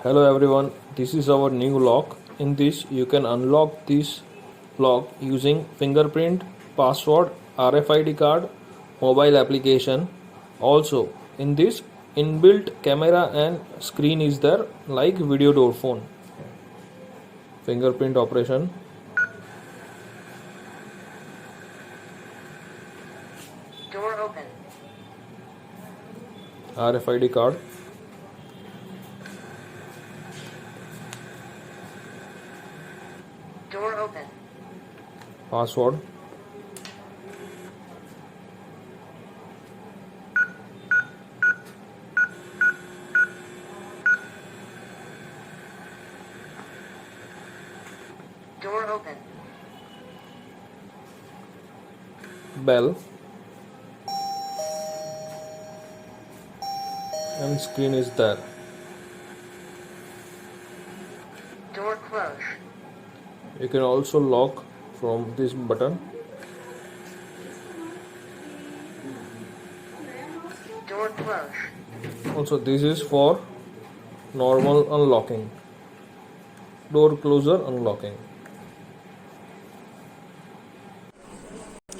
Hello everyone, this is our new lock. In this you can unlock this lock using fingerprint, password, RFID card, mobile application. Also in this inbuilt camera and screen is there like video door phone. Fingerprint operation. Door open. RFID card. Door open. Password. Door open. Bell. And screen is there. Door close. You can also lock from this button. Door close. Also this is for normal unlocking. Door closer unlocking.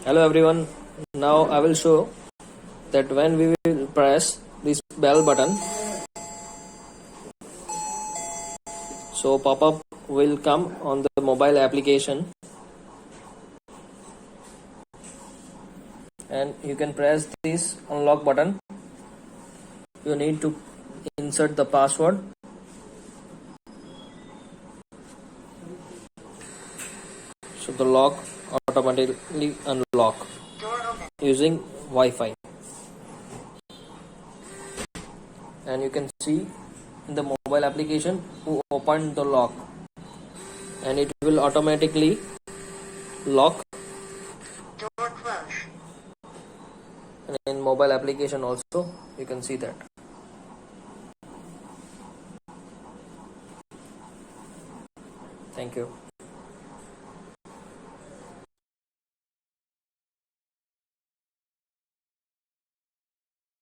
Hello everyone, now I will show that when we will press this bell button, so pop-up will come on the mobile application and you can press this unlock button. You need to insert the password. So the lock automatically unlock using Wi-Fi, and you can see in the mobile application who opened the lock, and it will automatically lock. Door close. And in mobile application also you can see that. Thank you.